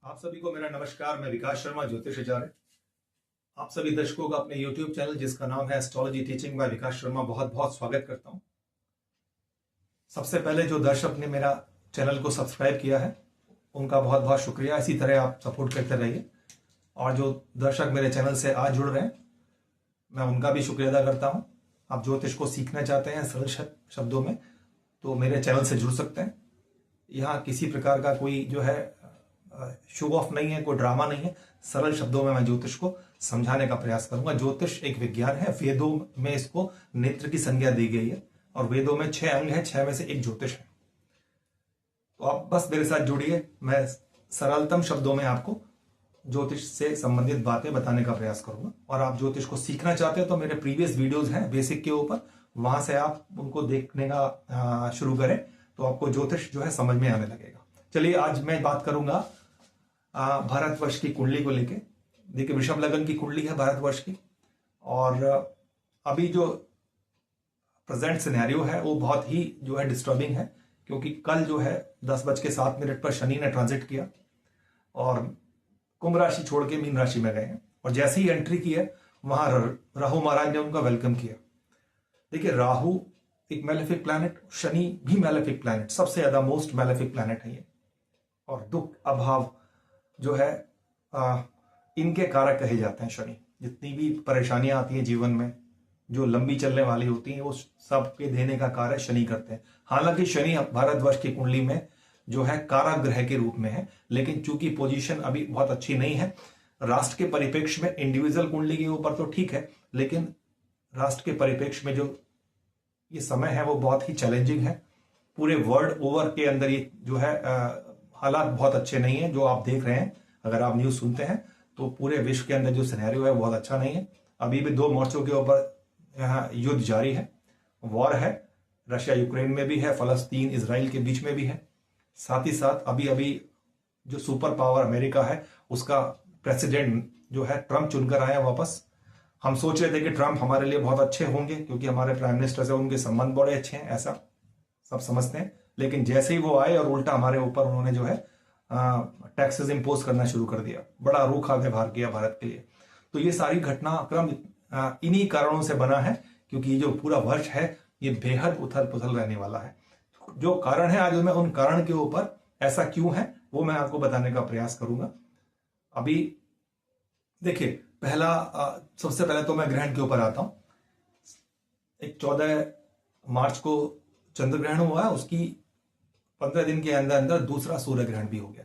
आप सभी को मेरा नमस्कार। मैं विकास शर्मा, ज्योतिष आचार्य। आप सभी दर्शकों का अपने YouTube चैनल जिसका नाम है एस्ट्रोलॉजी टीचिंग बाय विकास शर्मा बहुत बहुत स्वागत करता हूं। सबसे पहले जो दर्शक ने मेरा चैनल को सब्सक्राइब किया है उनका बहुत बहुत शुक्रिया। इसी तरह आप सपोर्ट करते रहिए। और जो दर्शक मेरे चैनल से आज जुड़ रहे हैं मैं उनका भी शुक्रिया अदा करता हूँ। आप ज्योतिष को सीखना चाहते हैं सरल शब्दों में तो मेरे चैनल से जुड़ सकते हैं। यहाँ किसी प्रकार का कोई जो है शो ऑफ नहीं है, कोई ड्रामा नहीं है। सरल शब्दों में मैं ज्योतिष को समझाने का प्रयास करूंगा। ज्योतिष एक विज्ञान है, वेदों में इसको नेत्र की संज्ञा दी गई है और वेदों में 6 अंग है, 6 में से एक ज्योतिष है। तो आप बस मेरे साथ जुड़िए। मैं सरलतम शब्दों में आपको ज्योतिष से संबंधित बातें बताने का प्रयास करूंगा। और आप ज्योतिष को सीखना चाहते हैं तो मेरे प्रीवियस वीडियोज हैं बेसिक के ऊपर, वहां से आप उनको देखने का शुरू करें तो आपको ज्योतिष जो है समझ में आने लगेगा। चलिए आज मैं बात करूंगा भारतवर्ष की कुंडली को लेके। देखिए वृषभ लग्न की कुंडली है भारतवर्ष की और अभी जो प्रेजेंट सिनेरियो है वो बहुत ही जो है डिस्टर्बिंग है, क्योंकि कल जो है 10:07 पर शनि ने ट्रांजिट किया और कुंभ राशि छोड़ के मीन राशि में गए हैं। और जैसे ही एंट्री की है वहां राहु महाराज ने उनका वेलकम किया। देखिए राहु एक मैलेफिक प्लैनेट, शनि भी मैलेफिक प्लैनेट, सबसे ज्यादा मोस्ट मैलेफिक प्लैनेट है ये। और दुख अभाव जो है इनके कारक कहे जाते हैं शनि। जितनी भी परेशानियां आती हैं जीवन में जो लंबी चलने वाली होती हैं वो सब के देने का कार्य शनि करते हैं। हालांकि शनि भारतवर्ष की कुंडली में जो है कारक ग्रह के रूप में है, लेकिन चूंकि पोजीशन अभी बहुत अच्छी नहीं है राष्ट्र के परिप्रेक्ष्य में, इंडिविजुअल कुंडली के ऊपर तो ठीक है, लेकिन राष्ट्र के परिप्रेक्ष्य में जो ये समय है वो बहुत ही चैलेंजिंग है। पूरे वर्ल्ड ओवर के अंदर ये जो है हालात बहुत अच्छे नहीं है जो आप देख रहे हैं। अगर आप न्यूज सुनते हैं तो पूरे विश्व के अंदर जो सिनेरियो है बहुत अच्छा नहीं है। अभी भी 2 मोर्चों के ऊपर यहाँ युद्ध जारी है, वॉर है, रशिया यूक्रेन में भी है, फलस्तीन इजराइल के बीच में भी है। साथ ही साथ अभी अभी जो सुपर पावर अमेरिका है उसका प्रेसिडेंट जो है ट्रंप चुनकर आया वापस। हम सोच रहे थे कि ट्रंप हमारे लिए बहुत अच्छे होंगे क्योंकि हमारे प्राइम मिनिस्टर से उनके संबंध बड़े अच्छे हैं, ऐसा सब समझते हैं। लेकिन जैसे ही वो आए और उल्टा हमारे ऊपर उन्होंने जो है टैक्सेस इंपोज करना शुरू कर दिया, बड़ा रूखा व्यवहार किया भारत के लिए। तो ये सारी घटनाक्रम इन्हीं कारणों से बना है, क्योंकि ये जो पूरा वर्ष है ये बेहद उथल पुथल रहने वाला है। जो कारण है आज मैं उन कारण के ऊपर ऐसा क्यों है वो मैं आपको बताने का प्रयास करूंगा। अभी देखिए पहला सबसे पहले तो मैं ग्रहण के ऊपर आता हूं। एक 14 मार्च को चंद्र ग्रहण हुआ है, उसकी 15 दिन के अंदर अंदर दूसरा सूर्य ग्रहण भी हो गया।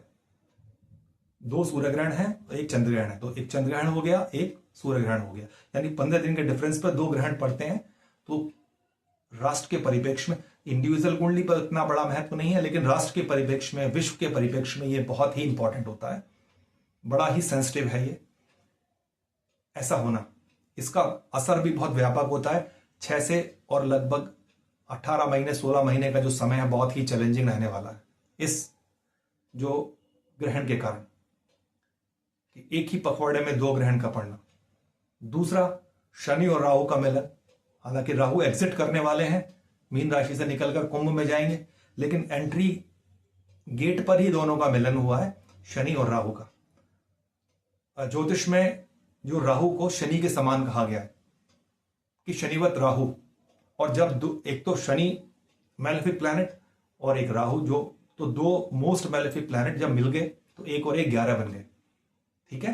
2 सूर्य ग्रहण है तो एक चंद्र ग्रहण है, तो एक चंद्र ग्रहण हो गया, एक सूर्य ग्रहण हो गया, यानी 15 दिन के डिफरेंस पर 2 ग्रहण पड़ते हैं। तो राष्ट्र के परिप्रेक्ष्य में इंडिविजुअल कुंडली पर इतना बड़ा महत्व नहीं है, लेकिन राष्ट्र के परिप्रेक्ष्य में, विश्व के परिप्रेक्ष्य में ये बहुत ही इंपॉर्टेंट होता है, बड़ा ही सेंसिटिव है ये ऐसा होना। इसका असर भी बहुत व्यापक होता है। 6 से और लगभग 18 महीने 16 महीने का जो समय है बहुत ही चैलेंजिंग रहने वाला है इस जो ग्रहण के कारण, कि एक ही पखवाड़े में 2 ग्रहण का पड़ना। दूसरा शनि और राहु का मिलन। हालांकि राहु एग्जिट करने वाले हैं, मीन राशि से निकलकर कुंभ में जाएंगे, लेकिन एंट्री गेट पर ही दोनों का मिलन हुआ है, शनि और राहु का। ज्योतिष में जो राहु को शनि के समान कहा गया है कि शनिवत राहु, और जब एक तो शनि मैलेफिक प्लैनेट और एक राहु, जो तो 2 मोस्ट मैलेफिक प्लैनेट जब मिल गए तो 1 और 1 11 बन गए। ठीक है,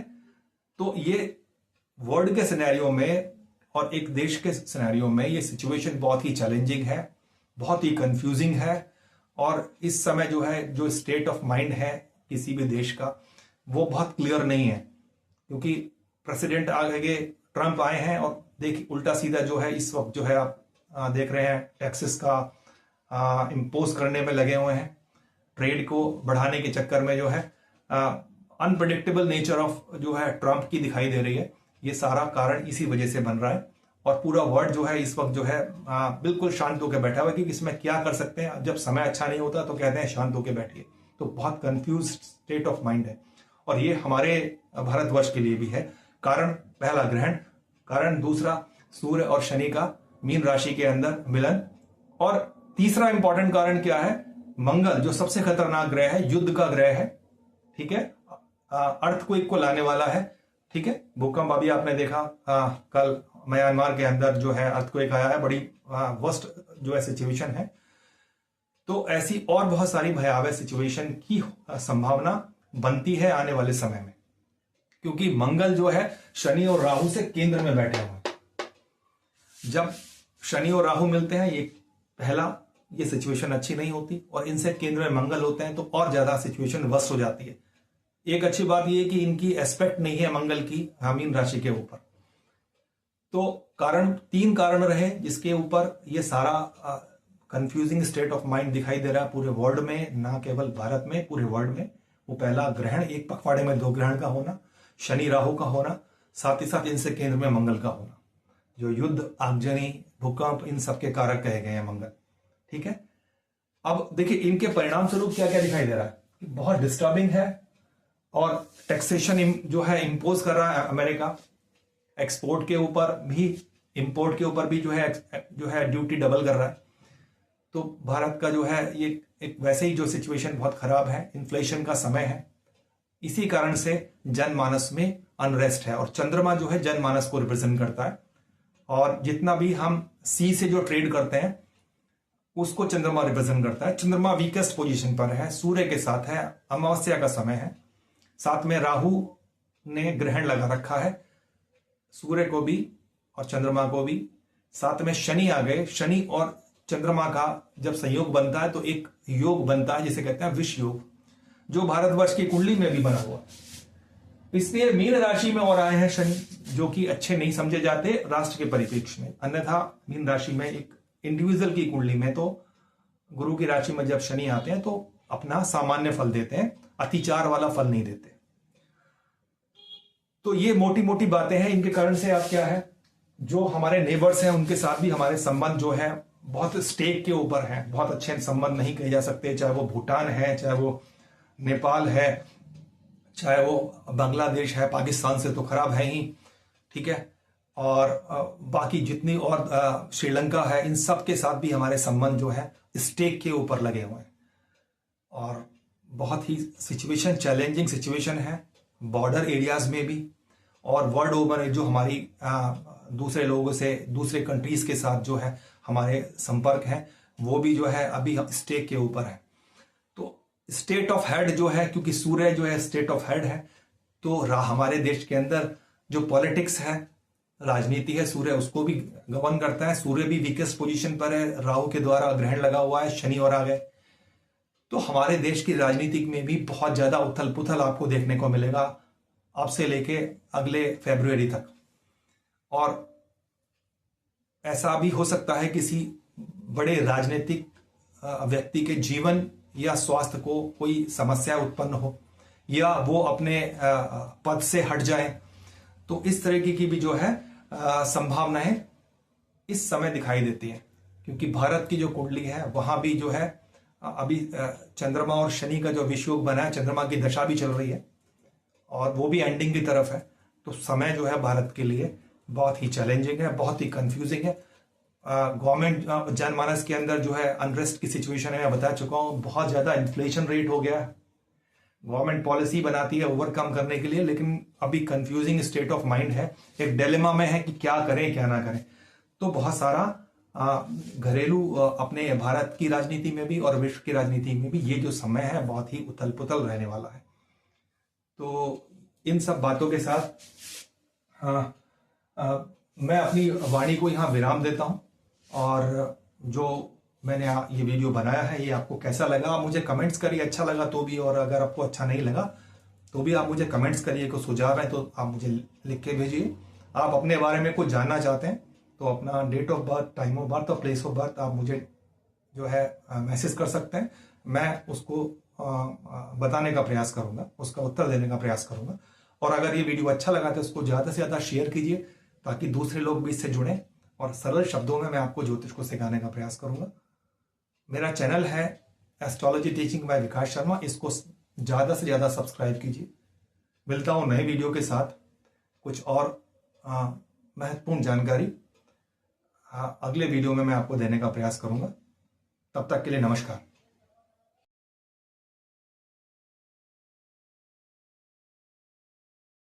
तो ये वर्ल्ड के सिनेरियो में और एक देश के सिनेरियो में ये सिचुएशन बहुत ही चैलेंजिंग है, बहुत ही कंफ्यूजिंग है। और इस समय जो है जो स्टेट ऑफ माइंड है किसी भी देश का वो बहुत क्लियर नहीं है, क्योंकि प्रेसिडेंट आगे ट्रंप आए हैं और देखिए उल्टा सीधा जो है इस वक्त जो है आप देख रहे हैं टैक्सेस का इंपोज करने में लगे हुए हैं, ट्रेड को बढ़ाने के चक्कर में जो है अनप्रेडिक्टेबल नेचर ऑफ जो है ट्रंप की दिखाई दे रही है। ये सारा कारण इसी वजह से बन रहा है और पूरा वर्ल्ड जो है इस वक्त जो है बिल्कुल शांत होकर बैठा हुआ है कि इसमें क्या कर सकते हैं। जब समय अच्छा नहीं होता तो कहते हैं शांत होकर बैठिए, तो बहुत कंफ्यूज स्टेट ऑफ माइंड है। और ये हमारे भारतवर्ष के लिए भी है। कारण पहला ग्रहण, कारण दूसरा सूर्य और शनि का मीन राशि के अंदर मिलन, और तीसरा इंपॉर्टेंट कारण क्या है, मंगल जो सबसे खतरनाक ग्रह है, युद्ध का ग्रह है। ठीक है, अर्थक्वेक को लाने वाला है। ठीक है, भूकंप अभी आपने देखा कल म्यांमार के अंदर जो है अर्थक्वेक आया है, बड़ी वर्स्ट जो है सिचुएशन है। तो ऐसी और बहुत सारी भयावह सिचुएशन की संभावना बनती है आने वाले समय में, क्योंकि मंगल जो है शनि और राहु से केंद्र में बैठे हुए हैं। जब शनि और राहु मिलते हैं, ये पहला ये सिचुएशन अच्छी नहीं होती, और इनसे केंद्र में मंगल होते हैं तो और ज्यादा सिचुएशन वर्स्ट हो जाती है। एक अच्छी बात यह कि इनकी एस्पेक्ट नहीं है मंगल की मीन राशि के ऊपर। तो तीन कारण रहे जिसके ऊपर ये सारा कंफ्यूजिंग स्टेट ऑफ माइंड दिखाई दे रहा है पूरे वर्ल्ड में, ना केवल भारत में, पूरे वर्ल्ड में। वो पहला ग्रहण, एक पखवाड़े में 2 ग्रहण का होना, शनि राहु का होना, साथ ही साथ इनसे केंद्र में मंगल का होना, जो युद्ध, आगजनी, भूकंप, इन सबके कारक कहे गए हैं मंगल। ठीक है, अब देखिए इनके परिणाम स्वरूप क्या क्या दिखाई दे रहा है कि बहुत डिस्टर्बिंग है, और टैक्सेशन जो है इंपोज कर रहा है अमेरिका, एक्सपोर्ट के ऊपर भी, इंपोर्ट के ऊपर भी जो है ड्यूटी डबल कर रहा है। तो भारत का जो है ये एक वैसे ही जो सिचुएशन बहुत खराब है, इन्फ्लेशन का समय है, इसी कारण से जनमानस में अनरेस्ट है। और चंद्रमा जो है जनमानस को रिप्रेजेंट करता है, और जितना भी हम सी से जो ट्रेड करते हैं उसको चंद्रमा रिप्रेजेंट करता है। चंद्रमा वीकेस्ट पोजीशन पर है, सूर्य के साथ है, अमावस्या का समय है, साथ में राहु ने ग्रहण लगा रखा है सूर्य को भी और चंद्रमा को भी, साथ में शनि आ गए। शनि और चंद्रमा का जब संयोग बनता है तो एक योग बनता है जिसे कहते हैं विष योग, जो भारतवर्ष की कुंडली में भी बना हुआ। इसलिए मीन राशि में और आए हैं शनि, जो कि अच्छे नहीं समझे जाते राष्ट्र के परिप्रेक्ष्य में। अन्यथा मीन राशि में एक इंडिविजुअल की कुंडली में तो गुरु की राशि में जब शनि आते हैं तो अपना सामान्य फल देते हैं, अतिचार वाला फल नहीं देते। तो ये मोटी मोटी बातें हैं। इनके कारण से आप क्या है, जो हमारे नेबर्स हैं उनके साथ भी हमारे संबंध जो है बहुत स्टेक के ऊपर है, बहुत अच्छे संबंध नहीं कहे जा सकते, चाहे वो भूटान है, चाहे वो नेपाल है, चाहे वो बांग्लादेश है, पाकिस्तान से तो खराब है ही। ठीक है, और बाकी जितनी और श्रीलंका है, इन सब के साथ भी हमारे संबंध जो है स्टेक के ऊपर लगे हुए हैं, और बहुत ही सिचुएशन चैलेंजिंग सिचुएशन है बॉर्डर एरियाज में भी, और वर्ल्ड ओवर जो हमारी दूसरे लोगों से, दूसरे कंट्रीज के साथ जो है हमारे संपर्क है, वो भी जो है अभी स्टेक के ऊपर है। तो स्टेट ऑफ हेड जो है, क्योंकि सूर्य जो है स्टेट ऑफ हेड है, तो हमारे देश के अंदर जो पॉलिटिक्स है, राजनीति है, सूर्य उसको भी गवर्न करता है। सूर्य भी वीकेस्ट पोजीशन पर है, राहु के द्वारा ग्रहण लगा हुआ है, शनि और आ गए। तो हमारे देश की राजनीति में भी बहुत ज्यादा उथल पुथल आपको देखने को मिलेगा अब से लेके अगले फरवरी तक। और ऐसा भी हो सकता है किसी बड़े राजनीतिक व्यक्ति के जीवन या स्वास्थ्य को कोई समस्या उत्पन्न हो, या वो अपने पद से हट जाए। तो इस तरह की भी जो है संभावनाएं इस समय दिखाई देती हैं, क्योंकि भारत की जो कुंडली है वहां भी जो है अभी चंद्रमा और शनि का जो विषयोग बना है, चंद्रमा की दशा भी चल रही है और वो भी एंडिंग की तरफ है। तो समय जो है भारत के लिए बहुत ही चैलेंजिंग है, बहुत ही कंफ्यूजिंग है। गवर्नमेंट जनमानस के अंदर जो है अनरेस्ट की सिचुएशन है, मैं बता चुका हूं, बहुत ज्यादा इन्फ्लेशन रेट हो गया है। गवर्नमेंट पॉलिसी बनाती है ओवरकम करने के लिए, लेकिन अभी कंफ्यूजिंग स्टेट ऑफ माइंड है, एक डिलेमा में है कि क्या करें क्या ना करें। तो बहुत सारा घरेलू अपने भारत की राजनीति में भी और विश्व की राजनीति में भी ये जो समय है बहुत ही उथल पुथल रहने वाला है। तो इन सब बातों के साथ मैं अपनी वाणी को यहाँ विराम देता हूँ, और जो मैंने ये वीडियो बनाया है ये आपको कैसा लगा आप मुझे कमेंट्स करिए, अच्छा लगा तो भी, और अगर आपको अच्छा नहीं लगा तो भी आप मुझे कमेंट्स करिए। कोई सुझाव है तो आप मुझे लिख के भेजिए। आप अपने बारे में कुछ जानना चाहते हैं तो अपना date of birth, time of birth और प्लेस ऑफ बर्थ आप मुझे जो है मैसेज कर सकते हैं। मैं उसको बताने का प्रयास करूंगा, उसका उत्तर देने का प्रयास करूंगा। और अगर ये वीडियो अच्छा लगा तो उसको ज्यादा से ज्यादा शेयर कीजिए, ताकि दूसरे लोग भी इससे जुड़ें, और सरल शब्दों में मैं आपको ज्योतिष को सिखाने का प्रयास करूंगा। मेरा चैनल है एस्ट्रोलॉजी टीचिंग बाय विकास शर्मा, इसको ज्यादा से ज्यादा सब्सक्राइब कीजिए। मिलता हूं नए वीडियो के साथ, कुछ और महत्वपूर्ण जानकारी अगले वीडियो में मैं आपको देने का प्रयास करूंगा। तब तक के लिए नमस्कार।